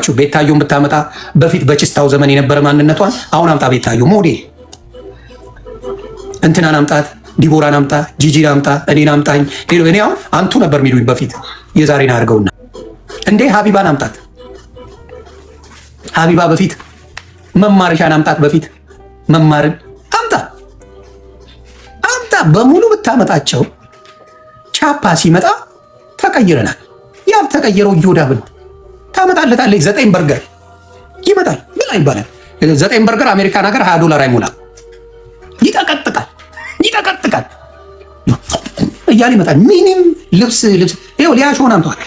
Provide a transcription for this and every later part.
ልንገራችሁ፣ ቤታዮን ብታመጣ በፊት በችስታው ዘመን የነበረ ማንነቷን አሁን አምጣ። ቤታዮ ሞዴል እንትናን አምጣት፣ ዲቦራን አምጣ፣ ጂጂን አምጣ፣ እኔን አምጣኝ። እኔ አሁን አንቱ ነበር የሚሉኝ በፊት፣ የዛሬን አድርገውና እንዴ ሀቢባን አምጣት። ሀቢባ በፊት መማርሻን አምጣት። በፊት መማርን አምጣ በሙሉ ብታመጣቸው ቻፓ ሲመጣ ተቀይረናል። ያልተቀየረው እዮዳብ ነው። ታመጣለታለች 9 በርገር ይመጣል። ምን ይባላል? 9 በርገር አሜሪካን ሀገር $20 አይሞላም። ይጠቀጥቃል እያለ ይመጣል። ምንም ልብስ ይኸው ሊያሾን አምጧል።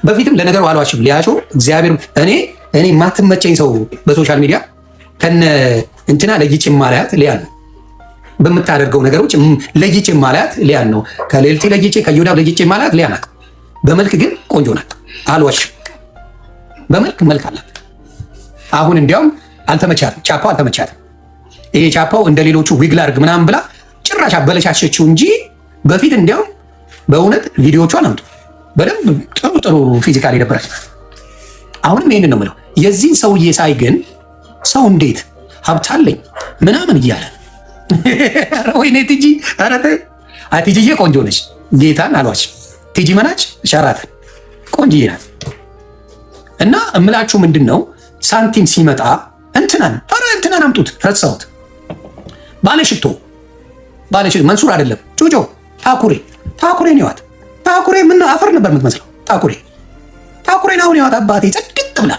በፊትም ለነገሩ አልዋሽም። ሊያሾ እግዚአብሔር እኔ የማትመቸኝ ሰው በሶሻል ሚዲያ ከነ እንትና ለይቼ ማላያት ሊያን ነው። በምታደርገው ነገሮች ለይቼ ማላያት ሊያን ነው። ከሌልቲ ለይቼ ከዮዳብ ለይቼ ማላያት ሊያ ናት። በመልክ ግን ቆንጆ ናት። አልዋሽም። መልክ አላት። አሁን እንዲያውም አልተመቻትም። ቻፓው አልተመቻትም። ይሄ ቻፓው እንደ ሌሎቹ ዊግላርግ ምናምን ብላ ጭራሽ አበለሻሸችው እንጂ በፊት እንዲያውም በእውነት ቪዲዮቿን አምጡ በደንብ ጥሩ ፊዚካል የነበረች። አሁንም ይሄንን ነው የምለው። የዚህን ሰውዬ ሳይ ግን ሰው እንዴት ሀብታለኝ ምናምን እያለ ወይኔ ቲጂ ቲጂዬ ቆንጆ ነች። ጌታን አልዋሽም። ቲጂ መናች ሸራተን ቆንጆዬ ናት። እና እምላችሁ ምንድን ነው ሳንቲም ሲመጣ እንትናን አምጡት። ረሳሁት። ባለሽቶ መንሱር አይደለም ጩጮ ታኩሬ ነዋት። ታኩሬ ምን አፈር ነበር የምትመስለው። ታኩሬን አሁን ያዋት አባቴ ጸድቅ ብላ።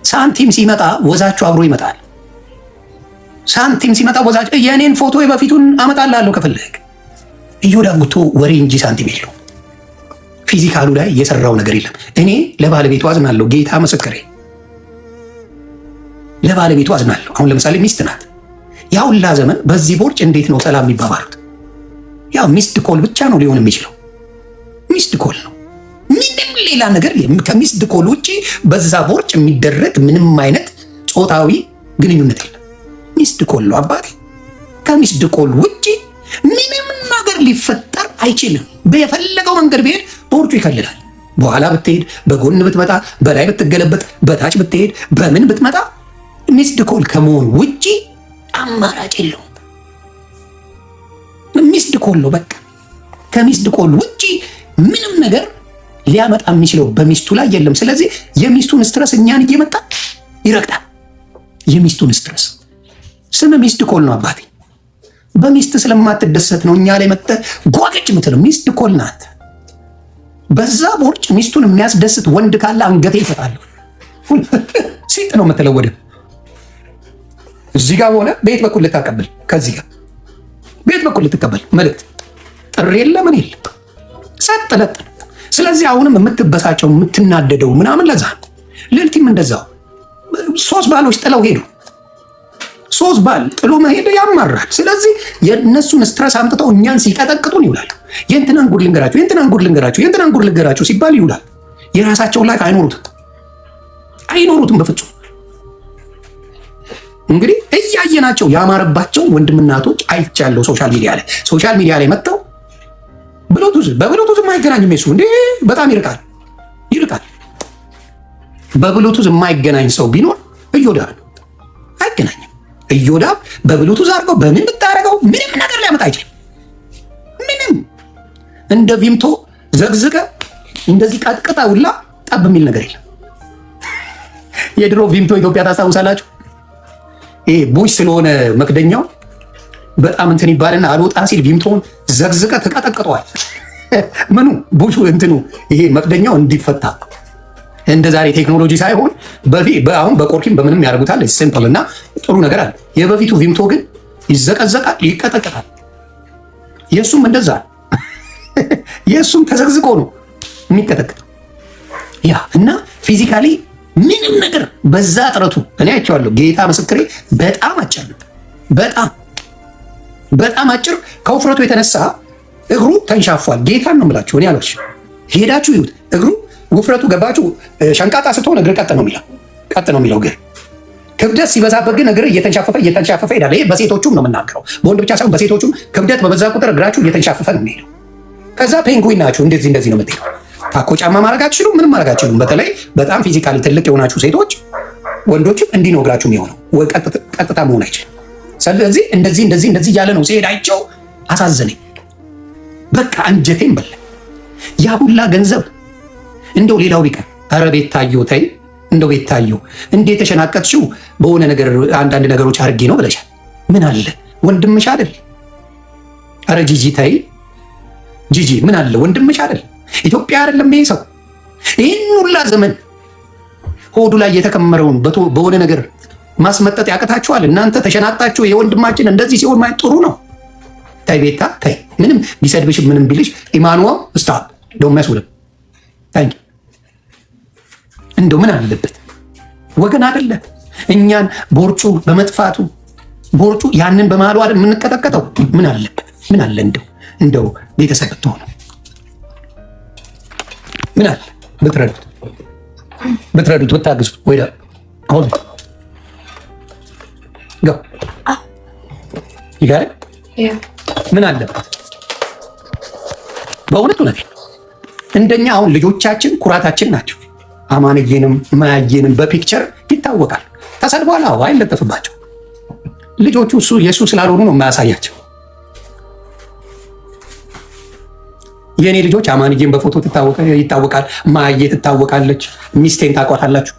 ሳንቲም ሲመጣ ወዛችሁ አብሮ ይመጣል። ሳንቲም ሲመጣ ወዛችሁ የኔን ፎቶ የበፊቱን አመጣላለሁ ከፈለግ። እዮዳብ ጉቶ ወሬ እንጂ ሳንቲም የለው። ፊዚካሉ ላይ የሰራው ነገር የለም። እኔ ለባለቤቱ አዝናለሁ። ጌታ ምስክሬ ለባለቤቱ አዝናለሁ። አሁን ለምሳሌ ሚስት ናት። ያው ሁላ ዘመን በዚህ ቦርጭ እንዴት ነው ሰላም የሚባባሉት? ያው ሚስድ ኮል ብቻ ነው ሊሆን የሚችለው። ሚስድ ኮል ነው። ምንም ሌላ ነገር ከሚስድ ኮል ውጪ በዛ ቦርጭ የሚደረግ ምንም አይነት ጾታዊ ግንኙነት የለም። ሚስድ ኮል ነው አባቴ። ከሚስድ ኮል ውጪ ምንም ነገር ሊፈጠር አይችልም። በየፈለገው መንገድ ብሄድ ቦርጩ ይከልላል። በኋላ ብትሄድ፣ በጎን ብትመጣ፣ በላይ ብትገለበጥ፣ በታች ብትሄድ፣ በምን ብትመጣ ሚስድ ኮል ከመሆን ውጪ አማራጭ የለውም። ሚስድ ኮል ነው በቃ። ከሚስድ ኮል ውጪ ምንም ነገር ሊያመጣ የሚችለው በሚስቱ ላይ የለም። ስለዚህ የሚስቱን ስትረስ እኛን እየመጣ ይረግጣል። የሚስቱን ስትረስ ስም ሚስድ ኮል ነው አባቴ። በሚስት ስለማትደሰት ነው እኛ ላይ መጣ ጓገጭ ምትለው። ሚስድ ኮል ናት። በዛ ቦርጭ ሚስቱን የሚያስደስት ወንድ ካለ አንገቴ ይፈታል። ሲጥ ነው የምትለው። ወደ እዚህ ጋር ሆነ ቤት በኩል ልታቀብል፣ ከዚህ ጋር ቤት በኩል ልትቀበል መልእክት ጥሪ የለ ምን የለ ሰጥ ለጥ። ስለዚህ አሁንም የምትበሳጨው የምትናደደው ምናምን ለዛ ነው። ልልቲም እንደዛው 3 ባሎች ጥለው ሄዱ። 3 ባል ጥሎ መሄድ ያማራል። ስለዚህ የእነሱን ስትረስ አምጥተው እኛን ሲቀጠቅጡን ይውላሉ። የእንትናን ጉድ ልንገራችሁ ሲባል ይውላል። የራሳቸውን ላይ አይኖሩትም በፍጹም። እንግዲህ እያየናቸው ያማረባቸው ወንድምናቶች አይቻለሁ። ሶሻል ሚዲያ ላይ መጥተው በብሉቱዝ የማይገናኝ ሱ እንዴ በጣም ይርቃል። በብሉቱዝ የማይገናኝ ሰው ቢኖር እዮዳብ አይገናኝም። እዮዳብ በብሉቱዝ አድርገው በምን ብታረገው ምንም ነገር ሊያመጣ አይችልም። ምንም እንደ ቪምቶ ዘግዝቀ እንደዚህ ቀጥቅጣ ሁላ ጠብ የሚል ነገር የለም። የድሮ ቪምቶ ኢትዮጵያ ታስታውሳላችሁ? ይሄ ቡሽ ስለሆነ መክደኛው በጣም እንትን ይባልና አልወጣ ሲል ቪምቶን ዘግዝቀ ተቀጠቅጧል። ምኑ ቡሹ እንትኑ ይሄ መክደኛው እንዲፈታ እንደ ዛሬ ቴክኖሎጂ ሳይሆን አሁን በቆርኪም በምንም ያደርጉታል። ሲምፕል እና ጥሩ ነገር አለ። የበፊቱ ቪምቶ ግን ይዘቀዘቃል፣ ይቀጠቀጣል። የእሱም እንደዛ የእሱም ተዘግዝቆ ነው የሚቀጠቅጠው። ያ እና ፊዚካሊ ምንም ነገር በዛ ጥረቱ እኔ አይቼዋለሁ። ጌታ ምስክሬ በጣም አጭር ነበር። በጣም አጭር ከውፍረቱ የተነሳ እግሩ ተንሻፏል። ጌታን ነው የምላችሁ። እኔ አልዋሽም። ሄዳችሁ ይሁት እግሩ ውፍረቱ ገባችሁ። ሸንቃጣ ስትሆን እግር ቀጥ ነው የሚለው ግን ክብደት ሲበዛበት ግን እግር እየተንሻፈፈ ይሄዳል። ይሄ በሴቶቹም ነው የምናገረው፣ በወንድ ብቻ ሳይሆን በሴቶቹም ክብደት በበዛ ቁጥር እግራችሁ እየተንሻፈፈ ነው የሚሄደው። ከዛ ፔንጉዊን ናችሁ እንደዚህ ነው የምትሄደው። ታኮ ጫማ ማድረግ አትችሉም፣ ምንም ማድረግ አትችሉም። በተለይ በጣም ፊዚካሊ ትልቅ የሆናችሁ ሴቶች ወንዶችም እንዲህ ነው እግራችሁ የሚሆነው፣ ቀጥታ መሆን አይችልም። ስለዚህ እንደዚህ እያለ ነው ሲሄድ አይቼው አሳዘነኝ። በቃ አንጀቴን በላ። ያ ሁላ ገንዘብ እንደው ሌላው ቢቀር፣ ኧረ ቤታዮ ተይ፣ እንደው ቤታዮ እንዴት ተሸናቀጥሽው በሆነ ነገር አንዳንድ ነገሮች አድርጌ ነው ብለሻል። ምን አለ ወንድምሽ አይደል? ኧረ ጂጂ ተይ፣ ጂጂ ምን አለ ወንድምሽ አይደል? ኢትዮጵያ አይደለም ይሄ ሰው ይህን ሁላ ዘመን ሆዱ ላይ የተከመረውን በሆነ ነገር ማስመጠጥ ያቅታችኋል? እናንተ ተሸናቅጣችሁ የወንድማችን እንደዚህ ሲሆን ማየት ጥሩ ነው። ታይ ቤታ ታይ፣ ምንም ቢሰድብሽ ምንም ቢልሽ ኢማኑዋ እስታ ደው መስውልም ታይ እንደው ምን አለበት ወገን አይደለ? እኛን ቦርጩ በመጥፋቱ ቦርጩ ያንን በማሉ አይደል የምንቀጠቀጠው? ምን አለበት? ምን አለ እንደው ቤተሰብ ብትሆኑ ምን አለ ብትረዱት ብታግዙት ወይ አሁን ጋር ይጋር ምን አለበት? በእውነት እንደኛ አሁን ልጆቻችን ኩራታችን ናቸው። አማንዬንም ማያዬንም በፒክቸር ይታወቃል። ተሰድቧል። አዎ አይለጠፍባቸው። ልጆቹ የእሱ ስላልሆኑ ነው የማያሳያቸው። የእኔ ልጆች አማንዬን በፎቶ ይታወቃል፣ ማያዬ ትታወቃለች፣ ሚስቴን ታውቋታላችሁ።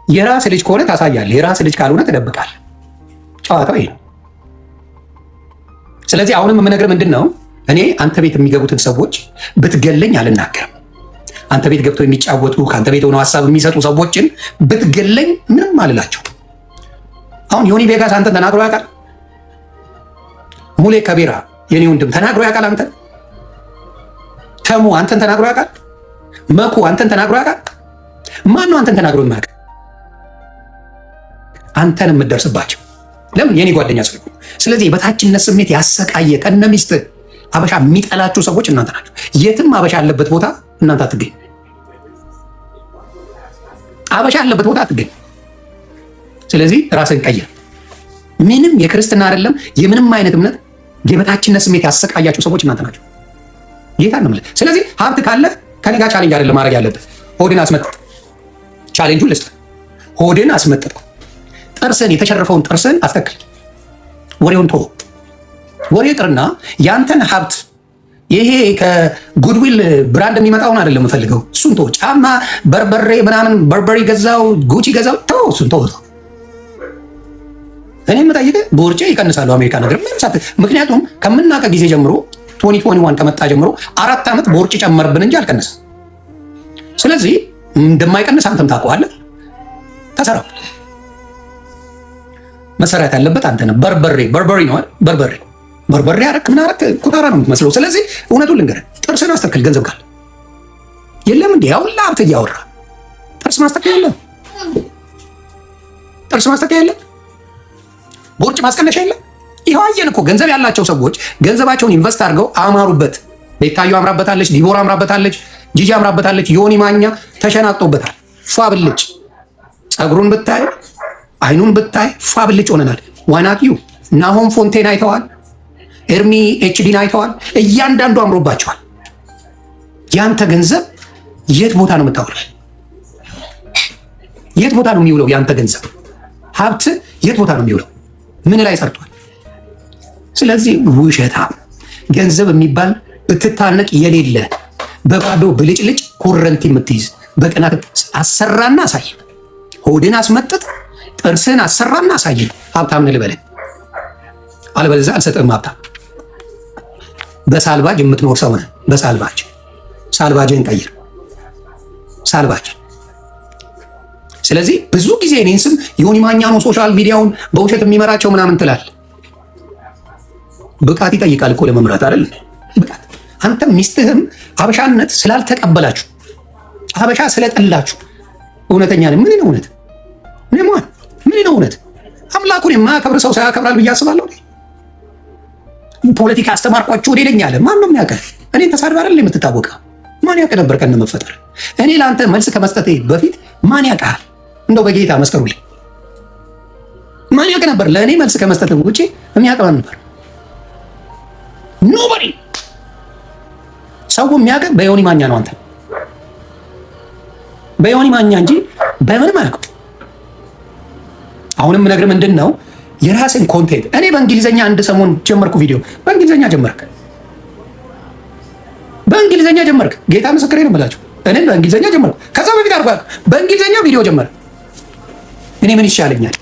የራስ ልጅ ከሆነ ታሳያለህ፣ የራስ ልጅ ካልሆነ ትደብቃለህ። ጨዋታው ይሄ ነው። ስለዚህ አሁንም የምነግርህ ምንድን ነው፣ እኔ አንተ ቤት የሚገቡትን ሰዎች ብትገለኝ አልናገርም። አንተ ቤት ገብተው የሚጫወቱ ከአንተ ቤት ሆነው ሀሳብ የሚሰጡ ሰዎችን ብትገለኝ ምንም አልላቸው። አሁን ዮኒ ቬጋስ አንተን ተናግሮ ያውቃል? ሙሌ ከቤራ የኔ ወንድም ተናግሮ ያውቃል? አንተን ተሙ አንተን ተናግሮ ያውቃል? መኩ አንተን ተናግሮ ያውቃል? ማን ነው አንተን ተናግሮ የማያውቅ? አንተን የምትደርስባቸው ለምን? የኔ ጓደኛ ስለሆኑ። ስለዚህ የበታችነት ስሜት ያሰቃየ ከነ ሚስት አበሻ የሚጠላችሁ ሰዎች እናንተ ናቸው። የትም አበሻ ያለበት ቦታ እናንተ አትገኝ። አበሻ ያለበት ቦታ አትገኝ። ስለዚህ ራስን ቀይር። ምንም የክርስትና አይደለም የምንም አይነት እምነት የበታችነት ስሜት ያሰቃያችሁ ሰዎች እናንተ ናቸው። ጌታ ነው ማለት። ስለዚህ ሀብት ካለ ከኔ ጋር ቻሌንጅ አይደለም ማድረግ ያለበት። ሆድን አስመጥጥ። ቻሌንጁን ልስጥ። ሆድን አስመጥጥ። ጥርስን የተሸረፈውን ጥርስን አስተክል። ወሬውን ቶ ወሬ ቅርና ያንተን ሀብት ይሄ ከጉድዊል ብራንድ የሚመጣውን አይደለም የምፈልገው። እሱን ቶ ጫማ፣ በርበሬ ምናምን በርበሬ ገዛው፣ ጉቺ ገዛው፣ ተው እሱን ተው። እኔ የምጠይቅህ ቦርጬ ይቀንሳሉ አሜሪካ ነገር ምክንያቱም ከምናውቀ ጊዜ ጀምሮ 2021 ከመጣ ጀምሮ 4 ዓመት ቦርጭ ጨመርብን እንጂ አልቀነሰም። ስለዚህ እንደማይቀንስ አንተም ታውቀዋለህ። ተሰራ መሰራት ያለበት አንተ ነህ። በርበሬ ነው አይደል? በርበሬ አረክ ምን አረክ ኩታራ ነው የምትመስለው። ስለዚህ እውነቱን ልንገርህ፣ ጥርስን አስተክል። ገንዘብ ካለ የለም እንዴ? ያው ሀብት እያወራ ጥርስ ማስተካከል የለም፣ ጥርስ ማስተካከል የለም፣ ቦርጭ ማስቀነሻ የለም። ይኸው አየን እኮ ገንዘብ ያላቸው ሰዎች ገንዘባቸውን ኢንቨስት አድርገው አማሩበት። ቤታዮ አምራበታለች፣ ዲቦራ አምራበታለች፣ ጂጂ አምራበታለች፣ ዮኒ ማኛ ተሸናቅጦበታል። ፏ ብልጭ ጸጉሩን ብታይ አይኑን ብታይ ፏ ብልጭ ሆነናል። ዋናት ዩ ናሆም ፎንቴን አይተዋል፣ ኤርሚ ኤችዲን አይተዋል። እያንዳንዱ አምሮባቸዋል። ያንተ ገንዘብ የት ቦታ ነው የምታውለው? የት ቦታ ነው የሚውለው? ያንተ ገንዘብ ሀብት የት ቦታ ነው የሚውለው? ምን ላይ ሰርቷል? ስለዚህ ውሸታ ገንዘብ የሚባል ብትታነቅ የሌለ በባዶ ብልጭልጭ ኮረንቲ የምትይዝ በቅናት አሰራና አሳይ። ሆድን አስመጥጥ፣ ጥርስን አሰራና አሳይ። ሀብታም ነህ ልበልህ፣ አልበለዚያ አልሰጥህም ሀብታም። በሳልባጅ የምትኖር ሰው ነህ። ሳልባጅን ቀይር። ሳልባጅ። ስለዚህ ብዙ ጊዜ እኔን ስም ዮኒ ማኛ ነው ሶሻል ሚዲያውን በውሸት የሚመራቸው ምናምን ትላል። ብቃት ይጠይቃል እኮ ለመምራት አይደል? ብቃት። አንተም ሚስትህም ሀበሻነት ስላልተቀበላችሁ ሀበሻ ስለጠላችሁ እውነተኛ ነህ። ምን ነው እውነት? ምን ነው እውነት? አምላኩን የማያከብር ሰው ሳያከብራል ብዬ አስባለሁ። ፖለቲካ አስተማርኳችሁ ወደ ይለኛል። ማን ነው የሚያውቀህ? እኔ ተሳድባ አይደል የምትታወቀው? ማን ያውቅ ነበር ከነ መፈጠር? እኔ ለአንተ መልስ ከመስጠቴ በፊት ማን ያውቃል? እንደው በጌታ መስከሩልኝ። ማን ያውቅ ነበር? ለእኔ መልስ ከመስጠት ውጪ የሚያውቅ ማን ነበር? ኖበዲ። ሰው የሚያውቅ በዮኒ ማኛ ነው። አንተ በዮኒ ማኛ እንጂ በምንም አያውቅም። አሁንም ነገር ምንድን ነው የራስን ኮንቴንት እኔ በእንግሊዘኛ አንድ ሰሞን ጀመርኩ ቪዲዮ በእንግሊዘኛ ጀመርክ ጌታ ምስክሬ ነው የምላችሁ እኔም በእንግሊዘኛ ጀመርኩ ከዛ በፊት አርጓ በእንግሊዘኛ ቪዲዮ ጀመረ እኔ ምን ይሻለኛል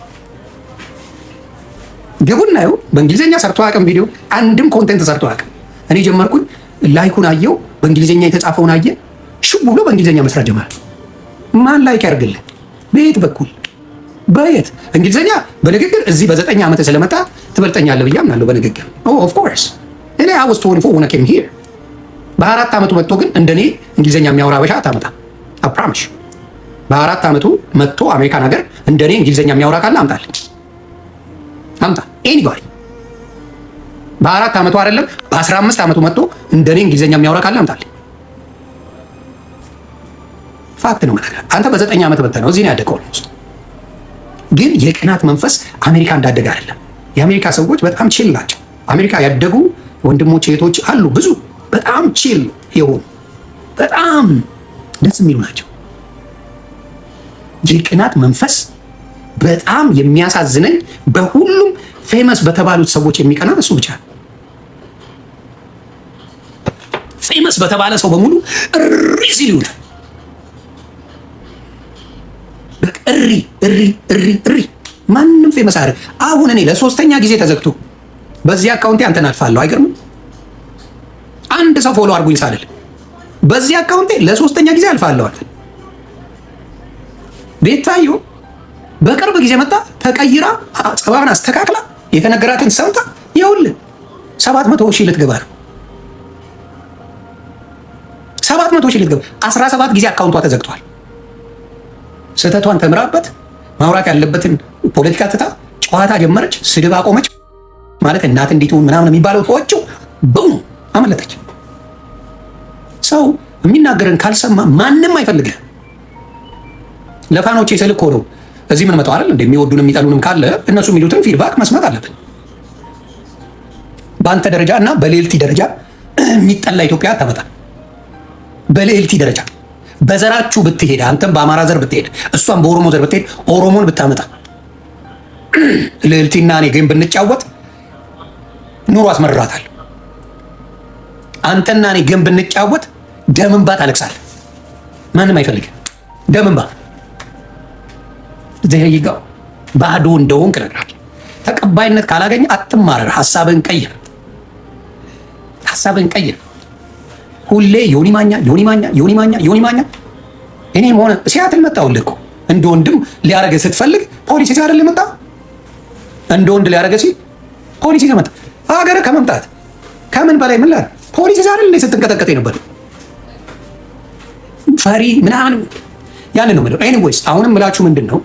ግቡና ይኸው በእንግሊዘኛ ሰርቶ አቅም ቪዲዮ አንድም ኮንቴንት ሰርቶ አቅም እኔ ጀመርኩኝ ላይኩን አየው በእንግሊዘኛ የተጻፈውን አየ ሽው ብሎ በእንግሊዘኛ መስራት ጀመረ ማን ላይክ ያርግልህ በየት በኩል በየት እንግሊዘኛ በንግግር እዚህ በ9 ዓመት ስለመጣ ትበልጠኛለህ ብዬ አምናለሁ በንግግር ኦፍ ኮርስ እኔ I was 24 when I came here በ4 ዓመቱ መጥቶ ግን እንደኔ እንግሊዘኛ የሚያወራ አበሻ አታመጣ I promise በ4 ዓመቱ መጥቶ አሜሪካን ሀገር እንደኔ እንግሊዘኛ የሚያወራ ካለ አምጣልኝ አምጣ anybody በ4 ዓመቱ አይደለም በ15 ዓመቱ መጥቶ እንደኔ እንግሊዘኛ የሚያወራ ካለ አምጣልኝ ፋክት ነው ማለት አንተ በ9 ዓመት መጥተህ ነው እዚህ ነው ያደገው ግን የቅናት መንፈስ አሜሪካ እንዳደገ አይደለም የአሜሪካ ሰዎች በጣም ቺል ናቸው አሜሪካ ያደጉ ወንድሞች እህቶች አሉ ብዙ በጣም ቺል የሆኑ በጣም ደስ የሚሉ ናቸው የቅናት መንፈስ በጣም የሚያሳዝነኝ በሁሉም ፌመስ በተባሉት ሰዎች የሚቀና እሱ ብቻ ፌመስ በተባለ ሰው በሙሉ ሪዝ ይሉት እሪ ማንም ፌመስ አረ አሁን እኔ ለሶስተኛ ጊዜ ተዘግቶ በዚህ አካውንቴ አንተን አልፋለሁ አይገርምም አንድ ሰው ፎሎ አድርጉኝ ሳልል በዚህ አካውንቴ ለሶስተኛ ጊዜ አልፋለሁ አንተ ቤታዮ በቅርብ ጊዜ መጣ ተቀይራ ጸባን አስተካክላ የተነገራትን ሰምታ ይኸውልህ 700,000 ልትገባ ነው 700,000 ልትገባ 17 ጊዜ አካውንቷ ተዘግቷል ስህተቷን ተምራበት ማውራት ያለበትን ፖለቲካ ትታ ጨዋታ ጀመረች ስድብ አቆመች ማለት እናት እንዴት ምናምን የሚባለው ተወጪው ቡም አመለጠች ሰው የሚናገርን ካልሰማ ማንም አይፈልግህ ለፋኖቼ ስልክ ሆኖ እዚህ ምን መጣው አይደል እንደሚወዱንም የሚጠሉንም ካለ እነሱ የሚሉትን ፊድባክ መስማት አለብን በአንተ ደረጃ እና በሌልቲ ደረጃ የሚጠላ ኢትዮጵያ አታመጣ በሌልቲ ደረጃ በዘራችሁ ብትሄድ አንተም በአማራ ዘር ብትሄድ እሷም በኦሮሞ ዘር ብትሄድ ኦሮሞን ብታመጣ ሌልቲና እኔ ግን ብንጫወት ኑሮ አስመርራታል አንተና እኔ ግን ብንጫወት ደምንባ ታለቅሳለህ ማንም አይፈልግም ደምንባ ዘይጋው ባዶ እንደሆንክ ነግራለሁ ተቀባይነት ካላገኘ አትማረር ሐሳብን ቀይር ሁሌ ዮኒ ማኛ እኔም ሆነ ሲያትል መጣሁልህ እኮ እንደ ወንድም ሊያረገ ስትፈልግ ፖሊስ ይዘህ አይደል መጣ እንደ ወንድ ሊያረገ ሲል ፖሊስ ይዘህ መጣ ሀገር ከመምጣት ከምን በላይ ምን ላድርግ ፖሊስ ይዘህ አይደል ስትንቀጠቀጥ ነበር ፈሪ ምናምን ያን ነው ማለት ኤኒዌይስ አሁንም ምላችሁ ምንድነው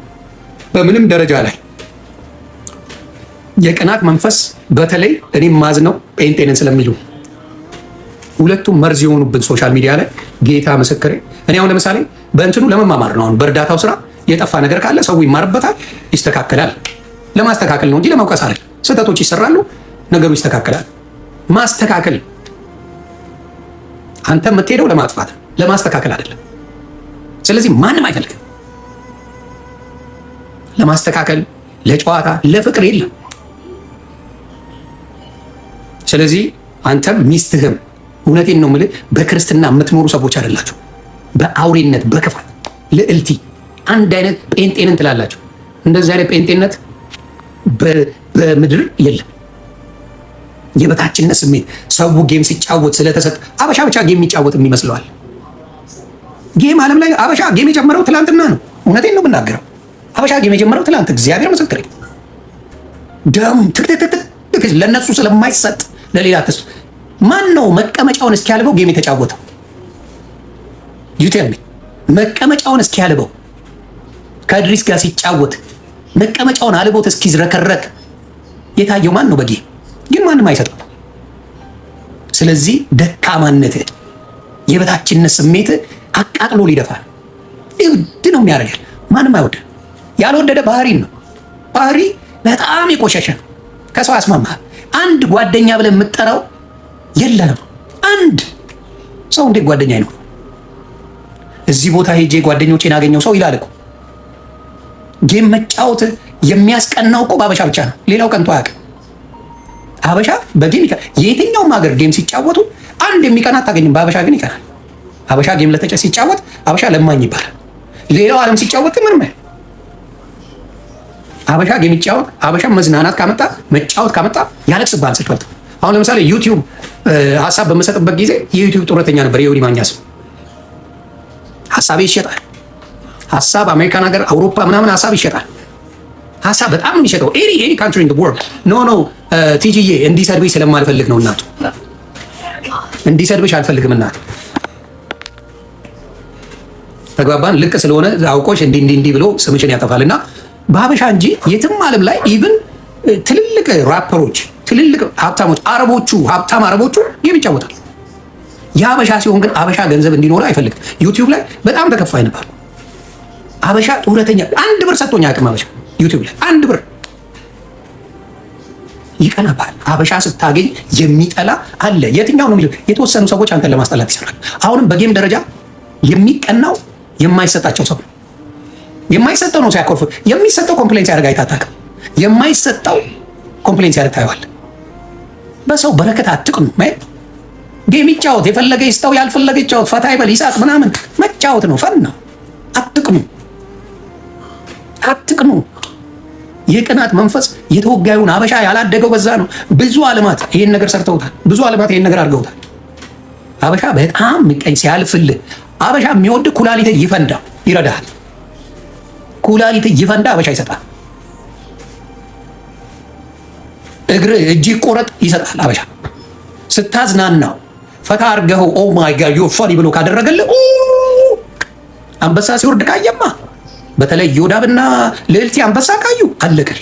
በምንም ደረጃ ላይ የቅናት መንፈስ በተለይ እኔም ማዝነው ጴንጤንን ስለሚሉ ሁለቱም መርዝ የሆኑብን ሶሻል ሚዲያ ላይ ጌታ ምስክሬ እኔ አሁን ለምሳሌ በእንትኑ ለመማማር ነው አሁን በእርዳታው ስራ የጠፋ ነገር ካለ ሰው ይማርበታል ይስተካከላል ለማስተካከል ነው እንጂ ለመውቀስ አይደል ስህተቶች ይሰራሉ ነገሩ ይስተካከላል ማስተካከል አንተ የምትሄደው ለማጥፋት ለማስተካከል አይደለም ስለዚህ ማንም አይፈልግም ለማስተካከል ለጨዋታ ለፍቅር የለም ስለዚህ አንተም ሚስትህም እውነቴን ነው የምልህ በክርስትና የምትኖሩ ሰዎች አይደላችሁ በአውሬነት በክፋት ልዕልቲ አንድ አይነት ጴንጤንን ትላላችሁ እንደዚህ አይነት ጴንጤነት በምድር የለም የበታችነት ስሜት ሰው ጌም ሲጫወት ስለተሰጠ አበሻ ብቻ ጌም የሚጫወት የሚመስለዋል ጌም ዓለም ላይ አበሻ ጌም የጀመረው ትላንትና ነው እውነቴን ነው የምናገረው አበሻ ጌም የጀመረው ትላንት እግዚአብሔር ምስክሬ ደም ትክትክ ለነሱ ስለማይሰጥ ለሌላ ተስ ማን ነው መቀመጫውን እስኪያልበው ጌም የተጫወተው ዩቲዩብ መቀመጫውን እስኪያልበው ከድሪስ ጋር ሲጫወት መቀመጫውን አልቦት እስኪዝረከረክ የታየው ማን ነው በጌም ግን ማንም አይሰጥም ስለዚህ ደካማነት የበታችነት ስሜት አቃጥሎ ሊደፋል እብድ ነው የሚያደርገው ማንም አይወድ ያልወደደ ባህሪን ነው ባህሪ በጣም የቆሸሸ ነው ከሰው አስማማህ አንድ ጓደኛ ብለህ የምትጠራው የለም አንድ ሰው እንዴት ጓደኛ አይኖር እዚህ ቦታ ሄጄ ጓደኞቼን አገኘው ሰው ይላል እኮ። ጌም መጫወት የሚያስቀናው እኮ በአበሻ ብቻ ነው። ሌላው ቀንቶ አያውቅም። አበሻ በጌም የትኛውም ሀገር ጌም ሲጫወቱ አንድ የሚቀና አታገኝም። በአበሻ ግን ይቀናል። አበሻ ጌም ለተጨ ሲጫወት አበሻ ለማኝ ይባላል። ሌላው ዓለም ሲጫወት ምንም አበሻ ጌም ይጫወት። አበሻ መዝናናት ካመጣ መጫወት ካመጣ ያለቅስብሃል ስትወጣ። አሁን ለምሳሌ ዩቲዩብ ሀሳብ በመሰጥበት ጊዜ የዩቲዩብ ጡረተኛ ነበር የዮኒ ማኛ ስም። ሀሳቤ ይሸጣል። ሀሳብ አሜሪካን ሀገር፣ አውሮፓ ምናምን ሀሳብ ይሸጣል። ሀሳብ በጣም የሚሸጠው ኤኒ ካንትሪ ኢን ዘ ወርልድ። ኖ ቲጂዬ እንዲሰድብሽ ስለማልፈልግ ነው እናቱ፣ እንዲሰድብሽ አልፈልግም እናቱ። ተግባባን? ልቅ ስለሆነ አውቆሽ እንዲህ ብሎ ስምሽን ያጠፋልና በሀበሻ እንጂ የትም ዓለም ላይ ኢቭን ትልልቅ ራፐሮች፣ ትልልቅ ሀብታሞች፣ ሀብታም አረቦቹ ጌም ይጫወታል። የሀበሻ ሲሆን ግን አበሻ ገንዘብ እንዲኖረ አይፈልግም። ዩቲዩብ ላይ በጣም ተከፋይ ነበር። አበሻ ጡረተኛ አንድ ብር ሰጥቶኛ አቅም አበሻ ዩቲዩብ ላይ አንድ ብር ይቀናባል። አበሻ ስታገኝ የሚጠላ አለ። የትኛው ነው የሚለው? የተወሰኑ ሰዎች አንተን ለማስጠላት ይሰራል። አሁንም በጌም ደረጃ የሚቀናው የማይሰጣቸው ሰው የማይሰጠው ነው ሲያኮርፍ፣ የሚሰጠው ኮምፕሌንስ ያደርግ አይታጣቅም። የማይሰጠው ኮምፕሌንስ ያደርግ ታየዋል። በሰው በረከት አትቅኑ። ጌም ይጫወት፣ የፈለገ ይስጠው፣ ያልፈለገ ይጫወት፣ ፈታ ይበል፣ ይሳቅ ምናምን መጫወት ነው፣ ፈን ነው። አትቅኑ። የቅናት መንፈስ የተወጋዩን አበሻ ያላደገው በዛ ነው። ብዙ ዓለማት ይሄን ነገር ሰርተውታል። ብዙ ዓለማት ይሄን ነገር አድርገውታል። አበሻ በጣም ምቀኝ ሲያልፍልህ፣ አበሻ የሚወድ ኩላሊት ይፈንዳ ይረዳሃል። ኩላሊት ይፈንዳ አበሻ ይሰጣል። እግር እጅ ቆረጥ ይሰጣል አበሻ። ስታዝናናው ፈታ አርገው ኦ ማይ ጋድ ዩ ፋኒ ብሎ ካደረገልህ አንበሳ ሲወርድ ካየማ፣ በተለይ ዮዳብና ልዕልቲ አንበሳ ካዩ አለቀል።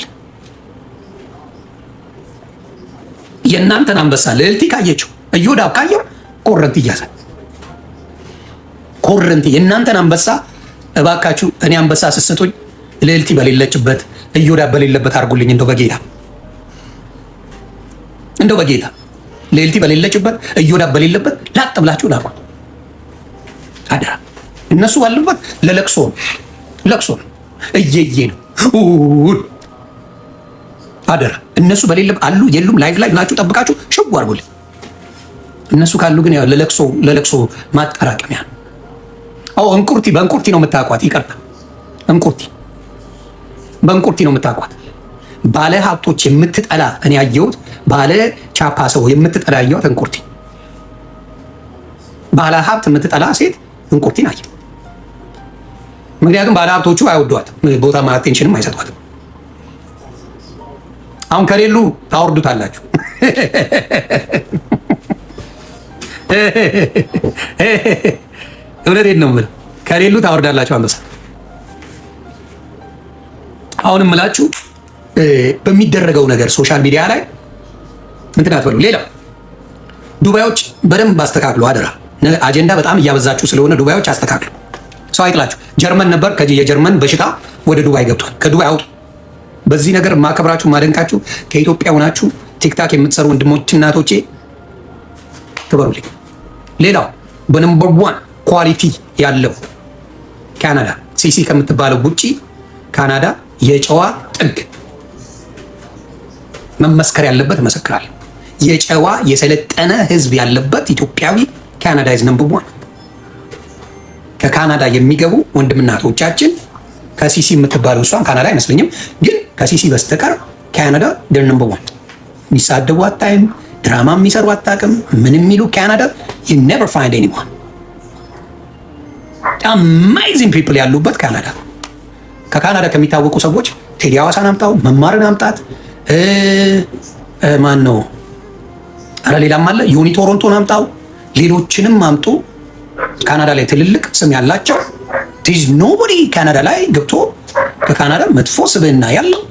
የእናንተን አንበሳ ልዕልቲ ካየችው ዮዳብ ካየው ኮረንቲ ይያዛል። ኮረንቲ የእናንተን አንበሳ እባካችሁ እኔ አንበሳ ስስጡኝ ልዕልቲ በሌለችበት ዮዳብ በሌለበት አድርጉልኝ። እንደው በጌታ ልዕልቲ በሌለችበት ዮዳብ በሌለበት ላጥ ብላችሁ ላቁ አደራ። እነሱ ባሉበት ለለቅሶ ነው እየየ ነው አደራ። እነሱ በሌለበት አሉ የሉም ላይፍ ላይ ብላችሁ ጠብቃችሁ ሽው አድርጉልኝ። እነሱ ካሉ ግን ያው ለለቅሶ ማጠራቀሚያ ነው። እንቁርቲ በእንቁርቲ ነው የምታውቋት። ይቀርታ እንቁርቲ በእንቁርቲ ነው የምታውቋት። ባለ ሀብቶች የምትጠላ እኔ ያየሁት፣ ባለ ቻፓ ሰው የምትጠላ ያየሁት እንቁርቲ። ባለ ሀብት የምትጠላ ሴት እንቁርቲን አየሁ። ምክንያቱም ባለ ሀብቶቹ አይወዷትም፣ ቦታ አቴንሽንም አይሰጧትም። አሁን ከሌሉ ታወርዱታላችሁ። እውነቴን ነው የምልህ፣ ከሌሉ ታወርዳላችሁ አንበሳ። አሁን የምላችሁ በሚደረገው ነገር ሶሻል ሚዲያ ላይ እንትን አትበሉ። ሌላው ዱባዮች በደንብ አስተካክሉ አደራ። አጀንዳ በጣም እያበዛችሁ ስለሆነ ዱባዮች አስተካክሉ። ሰው አይጥላችሁ። ጀርመን ነበር፣ የጀርመን በሽታ ወደ ዱባይ ገብቷል። ከዱባይ አውጡ። በዚህ ነገር ማከብራችሁ ማደንቃችሁ ከኢትዮጵያ ሆናችሁ ቲክታክ የምትሰሩ ወንድሞች እናቶቼ ትበሩልኝ። ሌላው በነምበር 1 ኳሊቲ ያለው ካናዳ ሲሲ ከምትባለው ውጪ ካናዳ የጨዋ ጥግ መመስከር ያለበት እመሰክራለሁ። የጨዋ የሰለጠነ ህዝብ ያለበት ኢትዮጵያዊ ካናዳ ኢዝ ነምበር 1። ከካናዳ የሚገቡ ወንድምናቶቻችን ከሲሲ የምትባለው እሷን ካናዳ አይመስለኝም፣ ግን ከሲሲ በስተቀር ካናዳ ደር ነምበር 1። የሚሳደቡ አታይም፣ ድራማ የሚሰሩ አታውቅም፣ ምን የሚሉ ካናዳ you never find anyone። አሜዚንግ ፒፕል ያሉበት ካናዳ። ከካናዳ ከሚታወቁ ሰዎች ቴዲ ሐዋሳን አምጣው፣ መማርን አምጣት፣ ማን ነው ኧረ ሌላም አለ፣ ዮኒ ቶሮንቶን አምጣው፣ ሌሎችንም አምጡ። ካናዳ ላይ ትልልቅ ስም ያላቸው ቲዝ ኖቦዲ ካናዳ ላይ ገብቶ ከካናዳ መጥፎ ስብዕና ያለው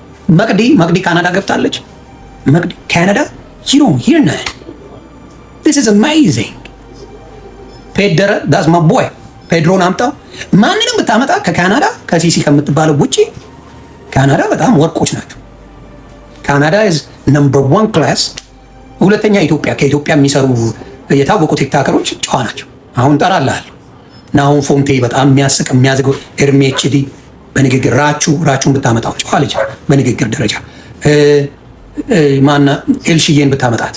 መቅዲ ካናዳ ገብታለች። መቅዲ ካናዳ you don't hear that. This is amazing. ፔደረ ዳስ my boy ፔድሮን አምጣው። ማንንም ብታመጣ ከካናዳ ከሲሲ ከምትባለው ውጪ ካናዳ በጣም ወርቆች ናቸው። ካናዳ is number 1 class። ሁለተኛ ኢትዮጵያ። ከኢትዮጵያ የሚሰሩ የታወቁ ቲክታከሮች ጨዋ ናቸው። አሁን ጠራልሃለሁ። ናሁን ፎንቴ በጣም የሚያስቅ የሚያዝገው ኤርሜ ኤችዲ በንግግር ራቹን ብታመጣው ጨዋ ልጅ በንግግር ደረጃ ማና ኤልሽዬን ብታመጣት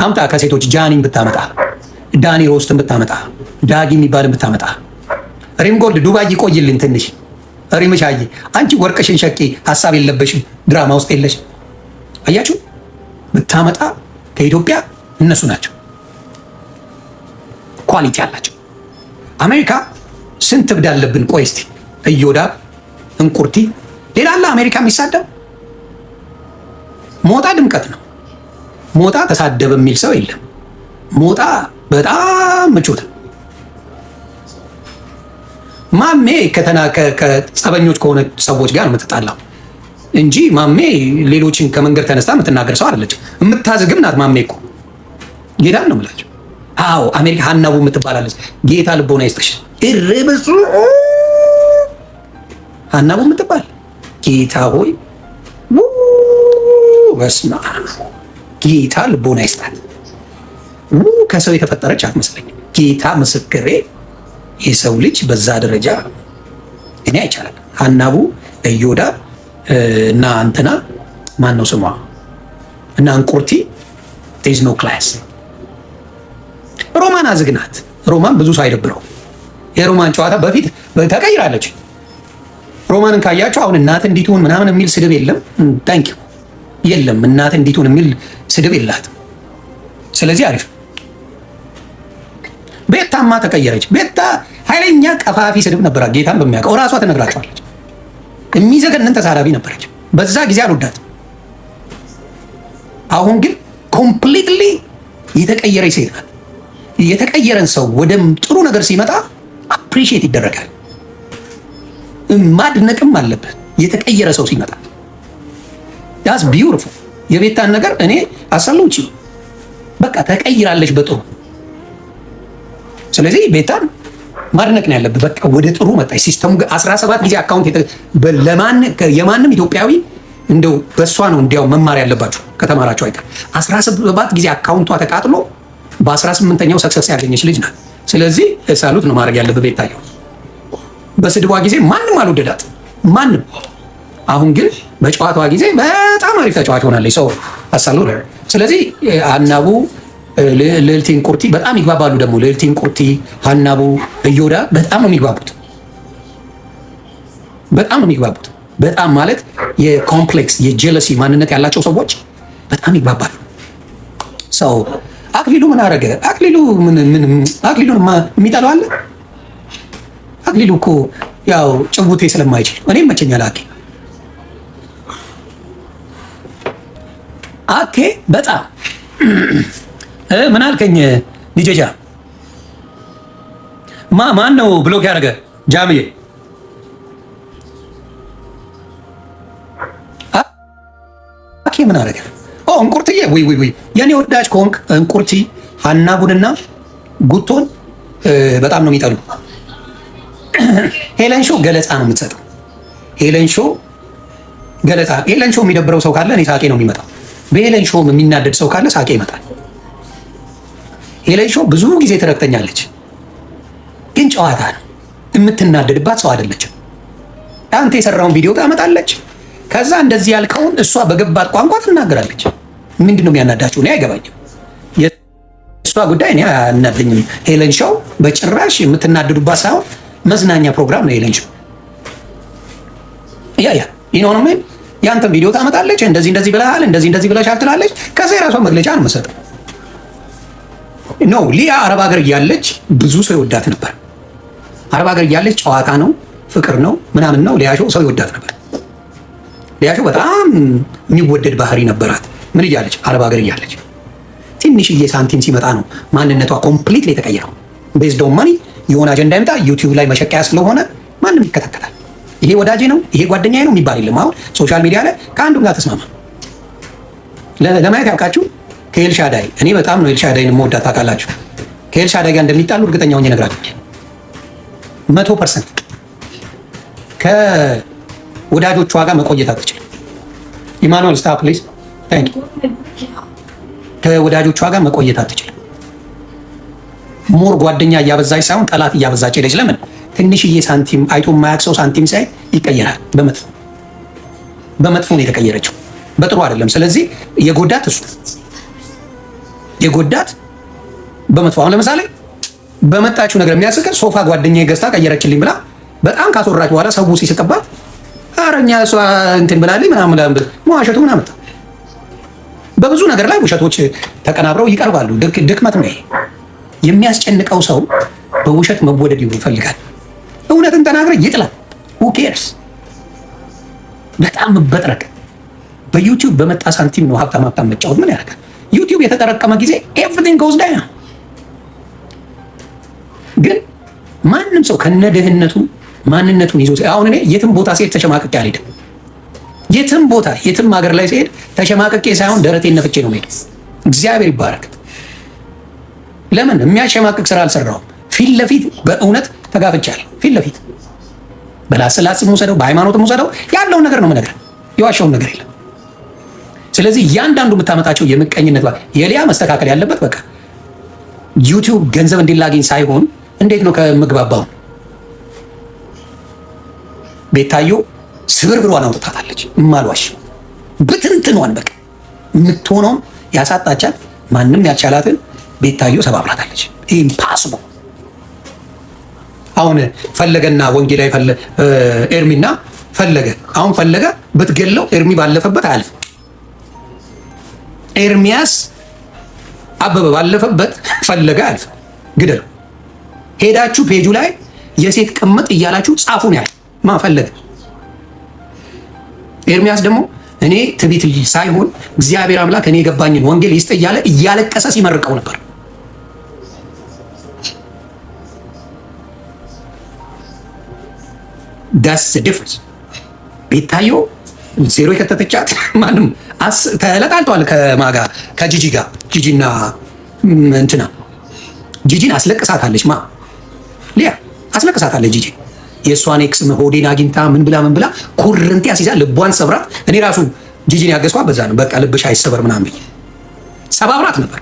አምጣ ከሴቶች ጃኒን ብታመጣ ዳኒ ሮስትን ብታመጣ ዳጊ የሚባልን ብታመጣ ሪም ጎልድ ዱባይ ይቆይልን ትንሽ ሪምሻዬ አንቺ ወርቅሽን ሸቂ ሀሳብ የለበሽም ድራማ ውስጥ የለሽ አያችሁ ብታመጣ ከኢትዮጵያ እነሱ ናቸው ኳሊቲ አላቸው። አሜሪካ ስንት እብድ አለብን። ቆይ እስቲ እዮዳብ እንቁርቲ ሌላ አለ አሜሪካ የሚሳደብ ሞጣ ድምቀት ነው። ሞጣ ተሳደበ የሚል ሰው የለም። ሞጣ በጣም ምቾት ማሜ ከጸበኞች ከሆነ ሰዎች ጋር የምትጣላው እንጂ ማሜ ሌሎችን ከመንገድ ተነስታ የምትናገር ሰው አይደለች። የምታዝግም ናት ማሜ እኮ ጌታን ነው የምላቸው። አዎ አሜሪካ ሀናቡ የምትባላለች ጌታ ልቦና ይስጥሽ። እርብሱ ሀናቡ የምትባል ጌታ ሆይ በስመ አብ ጌታ ልቦና ይስጣል። ከሰው የተፈጠረች አትመስለኝም። ጌታ ምስክሬ የሰው ልጅ በዛ ደረጃ እኔ አይቻልም። ሀናቡ እዮዳ እና እንትና ማን ነው ስሟ እና እንቁርቲ ቴዝ ኖ ክላስ። ሮማን አዝግናት። ሮማን ብዙ ሰው አይደብረው። የሮማን ጨዋታ በፊት ተቀይራለች። ሮማንን ካያቸው አሁን እናት እንዲትሁን ምናምን የሚል ስድብ የለም። ታንክ ዩ የለም እናት እንዲትሁን የሚል ስድብ የላትም። ስለዚህ አሪፍ። ቤታማ ተቀየረች። ቤታ ኃይለኛ ቀፋፊ ስድብ ነበራት። ጌታን በሚያውቀው እራሷ ትነግራቸዋለች። የሚዘገንን ተሳዳቢ ነበረች። በዛ ጊዜ አልወዳትም። አሁን ግን ኮምፕሊትሊ የተቀየረች ሴት ናት። የተቀየረን ሰው ወደ ጥሩ ነገር ሲመጣ አፕሪሺየት ይደረጋል። ማድነቅም አለበት የተቀየረ ሰው ሲመጣ። ዳስ ቢዩቲፉል። የቤታን ነገር እኔ አሳለውች በቃ ተቀይራለች በጥሩ። ስለዚህ ቤታን ማድነቅ ነው ያለብህ። በቃ ወደ ጥሩ መጣች። ሲስተሙ 17 ጊዜ አካውንት የማንም ኢትዮጵያዊ እንደው በእሷ ነው እንዲያው መማር ያለባችሁ ከተማራችሁ አይቀር። 17 ጊዜ አካውንቷ ተቃጥሎ በ18ኛው ሰክሰስ ያገኘች ልጅ ናት። ስለዚህ ሳሉት ነው ማድረግ ያለብህ ቤታየው። በስድቧ ጊዜ ማንም አልወደዳት ማንም። አሁን ግን በጨዋታዋ ጊዜ በጣም አሪፍ ተጫዋች ሆናለች። ሰው አሳሉ። ስለዚህ ሀናቡ ልዕልቲን ቁርቲ በጣም ይግባባሉ። ደግሞ ልዕልቲን ቁርቲ፣ ሀናቡ፣ እዮዳ በጣም ነው የሚግባቡት። በጣም ነው የሚግባቡት። በጣም ማለት የኮምፕሌክስ የጀለሲ ማንነት ያላቸው ሰዎች በጣም ይግባባሉ። ሰው አክሊሉ ምን አደረገ? አክሊሉን የሚጠላው አለ? አክሊሉ እኮ ያው ጭውቴ ስለማይችል እኔም መቸኛል። አኬ በጣም ምን አልከኝ? ዲጄጃ ማን ነው ብሎክ ያደረገ? ጃምዬ አኬ ምን አደረገ? እንቁርትዬ ወይ የኔ ወዳጅ ከሆንክ እንቁርቲ ሀናቡንና ጉቶን በጣም ነው የሚጠሉ። ሄለን ሾው ገለጻ ነው የምትሰጠው። ሄለን ሾው ገለጻ። ሄለን ሾው የሚደብረው ሰው ካለ እኔ ሳቄ ነው የሚመጣው። በሄለን ሾው የሚናደድ ሰው ካለ ሳቄ ይመጣል። ሄለን ሾው ብዙ ጊዜ ትረግጠኛለች፣ ግን ጨዋታ ነው። የምትናደድባት ሰው አይደለችም። አንተ የሰራውን ቪዲዮ ታመጣለች፣ ከዛ እንደዚህ ያልከውን እሷ በገባት ቋንቋ ትናገራለች። ምንድን ነው የሚያናዳችሁ? እኔ አይገባኝም። የእሷ ጉዳይ እኔ አያናደኝም። ሄለን ሾው በጭራሽ የምትናደዱባት ሳይሆን መዝናኛ ፕሮግራም ነው ሄለን ሾው። ይኖርም ያንተን ቪዲዮ ታመጣለች፣ እንደዚህ ብለሃል፣ እንደዚህ ብለሻል ትላለች። ከዛ የራሷን መግለጫ ነው የምትሰጠው። ኖ ሊያ አረብ ሀገር እያለች ብዙ ሰው ይወዳት ነበር። አረብ ሀገር እያለች ጨዋታ ነው ፍቅር ነው ምናምን ነው። ሊያ ሾው ሰው ይወዳት ነበር። ሊያ ሾው በጣም የሚወደድ ባህሪ ነበራት። ምን እያለች አረብ ሀገር እያለች ትንሽዬ ሳንቲም ሲመጣ ነው ማንነቷ ኮምፕሊት ላይ የተቀየረው። ቤዝድ ኦን ማኒ የሆነ አጀንዳ ይመጣ ዩቲዩብ ላይ መሸቀያ ስለሆነ ማንም ይከታተላል። ይሄ ወዳጄ ነው ይሄ ጓደኛዬ ነው የሚባል የለም። አሁን ሶሻል ሚዲያ ላይ ከአንዱም ጋር ተስማማ ለማየት ያውቃችሁ። ከኤልሻዳይ እኔ በጣም ነው ኤልሻዳይን የምወዳት ታውቃላችሁ። ከኤልሻዳይ ጋር እንደሚጣሉ እርግጠኛ ሆኜ እነግራችኋለሁ 100%። ከወዳጆቿ ጋር መቆየት አትችልም። ኢማኑኤል ስታፕ ፕሊዝ ታንክ ዩ። ከወዳጆቿ ጋር መቆየት አትችልም። ሞር ጓደኛ እያበዛች ሳይሆን ጠላት እያበዛች ሄደች። ለምን? ትንሽዬ ሳንቲም አይቶ የማያውቅ ሰው ሳንቲም ሳይ ይቀየራል። በመጥፎ ነው የተቀየረችው፣ በጥሩ አይደለም። ስለዚህ የጎዳት እሱ የጎዳት በመጥፎ። አሁን ለምሳሌ በመጣችው ነገር የሚያስቅ ሶፋ ጓደኛዬ ገዝታ ቀየረችልኝ ብላ በጣም ካስወራች በኋላ ሰው ሲስቅባት ኧረ እኛ እሷ እንትን ብላልኝ ምናምን መዋሸቱ ምን አመጣ? በብዙ ነገር ላይ ውሸቶች ተቀናብረው ይቀርባሉ። ድክመት ነው ይሄ። የሚያስጨንቀው ሰው በውሸት መወደድ ይፈልጋል። እውነትን ተናግረ ይጥላል። who cares? በጣም መበጥረቅ በዩቲዩብ በመጣ ሳንቲም ነው ሀብታም መጫወት ምን ያደርጋል? ዩቲዩብ የተጠረቀመ ጊዜ everything goes down። ግን ማንም ሰው ከነደህንነቱ ማንነቱን ይዞ አሁን እኔ የትም ቦታ ሲሄድ ተሸማቅቄ አልሄድም። የትም ቦታ የትም ሀገር ላይ ሲሄድ ተሸማቅቄ ሳይሆን ደረቴን ነፍቼ ነው የምሄደው። እግዚአብሔር ይባረክ። ለምን? የሚያሸማቅቅ ስራ አልሰራሁም። ፊት ለፊት በእውነት ተጋፍቻለሁ። ፊት ለፊት በላስላስም ውሰደው በሃይማኖትም ውሰደው ያለውን ነገር ነው የምነግርህ። የዋሻውን ነገር የለም። ስለዚህ እያንዳንዱ የምታመጣቸው የምቀኝነት የሊያ መስተካከል ያለበት በቃ ዩቲዩብ ገንዘብ እንዲላገኝ ሳይሆን እንዴት ነው ከምግባባው። ቤታዮ ስብርብሯን አውጥታታለች። እማልዋሽ ብትንትኗን በቃ የምትሆነውን ያሳጣቻት ማንም ያልቻላትን ቤታዮ ሰባብራታለች። ኢምፓስብል። አሁን ፈለገና ወንጌላዊ ኤርሚና ፈለገ አሁን ፈለገ ብትገለው ኤርሚ ባለፈበት አያልፍም። ኤርሚያስ አበበ ባለፈበት ፈለገ አያልፍም። ግደለው። ሄዳችሁ ፔጁ ላይ የሴት ቅምጥ እያላችሁ ጻፉን። ያህል ማፈለገ ኤርሚያስ ደግሞ እኔ ትቢት ሳይሆን እግዚአብሔር አምላክ እኔ የገባኝን ወንጌል ይስጥ እያለ እያለቀሰ ሲመርቀው ነበር። ዳስ ዲፍረንስ። ቤታዮ ዜሮ የከተተቻት ማንም ተለጣልተዋል ከማጋ ከጂጂ ጋር ጂጂና እንትና ጂጂን አስለቅሳታለች። ሊያ አስለቅሳታለች ጂጂ። የእሷን ኤክስ ሆዴን አግኝታ ምን ብላ ኩርንቴ አስይዛ ልቧን ሰብራት። እኔ ራሱ ጂጂን ያገዝኳት በዛ ነው። በቃ ልብሽ አይሰበር ምናምን ብዬ ሰባብራት ነበር።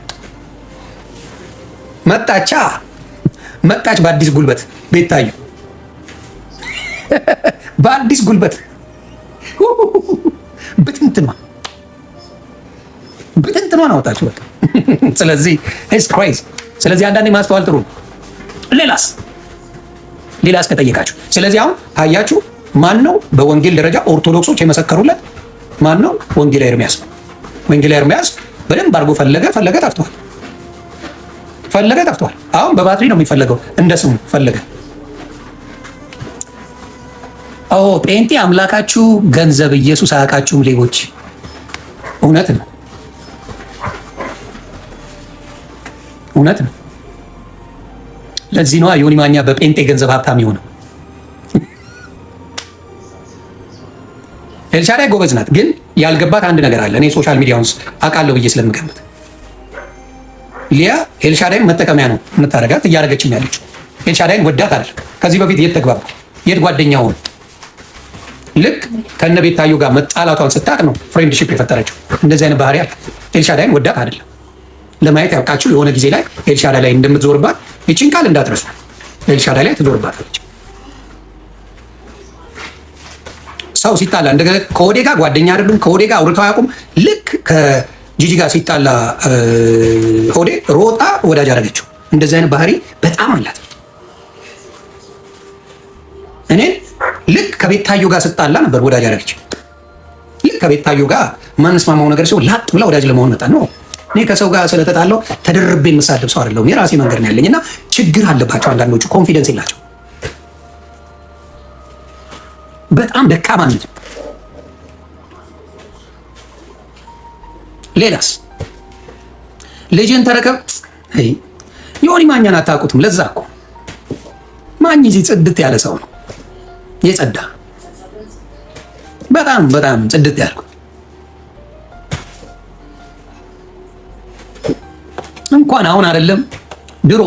መጣች በአዲስ ጉልበት ቤታዩ በአዲስ ጉልበት ብትንትኗን አወጣችሁ በቃ። ስለዚህ ኢትስ ክሬዚ። ስለዚህ አንዳንዴ ማስተዋል ጥሩ ነው። ሌላስ ከጠየቃችሁ፣ ስለዚህ አሁን ታያችሁ ማን ነው በወንጌል ደረጃ ኦርቶዶክሶች የመሰከሩለት? ማን ነው? ወንጌላዊ ኤርሚያስ ነው። ወንጌላዊ ኤርሚያስ በደንብ አድርጎ ፈለገ ጠፍቷል። አሁን በባትሪ ነው የሚፈለገው፣ እንደ ስሙ ፈለገ። ጴንጤ አምላካችሁ ገንዘብ፣ ኢየሱስ አያውቃችሁም ሌቦች። እውነት ነው። ለዚህ ነዋ ዮኒ ማኛ በጴንጤ ገንዘብ ሀብታም የሆነው። ኤልሻዳይ ጎበዝ ናት፣ ግን ያልገባት አንድ ነገር አለ። እኔ ሶሻል ሚዲያውን አውቃለሁ ብዬ ስለምገምት ሊያ ኤልሻዳይን መጠቀሚያ ነው የምታረጋት፣ እያደረገችም ያለችው። ኤልሻዳይን ወዳት አይደል። ከዚህ በፊት የት ተግባባ፣ የት ጓደኛው ሆነ። ልክ ከነ ቤታዮ ጋር መጣላቷን ስታቅ ነው ፍሬንድሺፕ የፈጠረችው። እንደዚህ አይነት ባህሪ አለ። ኤልሻዳይን ወዳት አይደለም። ለማየት ያብቃችሁ። የሆነ ጊዜ ላይ ኤልሻዳይ ላይ እንደምትዞርባት ይቺን ቃል እንዳትረሱ። ኤልሻዳይ ላይ ትዞርባታለች። ሰው ሲጣላ እንደገና ከወዴ ጋር ጓደኛ አይደሉም፣ ከወዴ ጋር አውርተው አያውቁም። ልክ ከጂጂ ጋር ሲጣላ ሆዴ ሮጣ ወዳጅ አደረገችው። እንደዚህ አይነት ባህሪ በጣም አላት። እኔ ልክ ከቤታዮ ጋር ስጣላ ነበር ወዳጅ አደረገች። ልክ ከቤታዮ ጋር ማንስማማው ነገር ሲሆን ላጥ ብላ ወዳጅ ለመሆን መጣ ነው። እኔ ከሰው ጋር ስለተጣለው ተደርቤ የምሳደብ ሰው አይደለሁም። የራሴ መንገድ ነው ያለኝ እና ችግር አለባቸው አንዳንዶቹ፣ ኮንፊደንስ የላቸው፣ በጣም ደካማነት። ሌላስ ልጅን ተረከብ። ዮኒ ማኛን አታውቁትም። ለዛ እኮ ማኝ እዚህ ጽድት ያለ ሰው ነው፣ የጸዳ በጣም ጽድት ያልኩ። እንኳን አሁን አይደለም ድሮ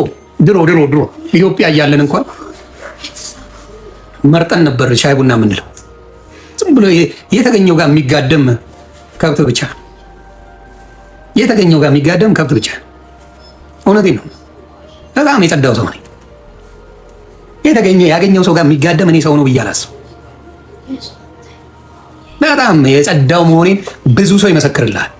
ኢትዮጵያ እያለን እንኳን መርጠን ነበር ሻይ ቡና የምንለው። ዝም ብሎ የተገኘው ጋር የሚጋደም ከብት ብቻ፣ እውነቴን ነው። በጣም የጸዳው ሰው ነኝ። ያገኘው ሰው ጋር የሚጋደም እኔ ሰው ነው ብዬ አላስብም። በጣም የጸዳው መሆኔን ብዙ ሰው ይመሰክርልሃል።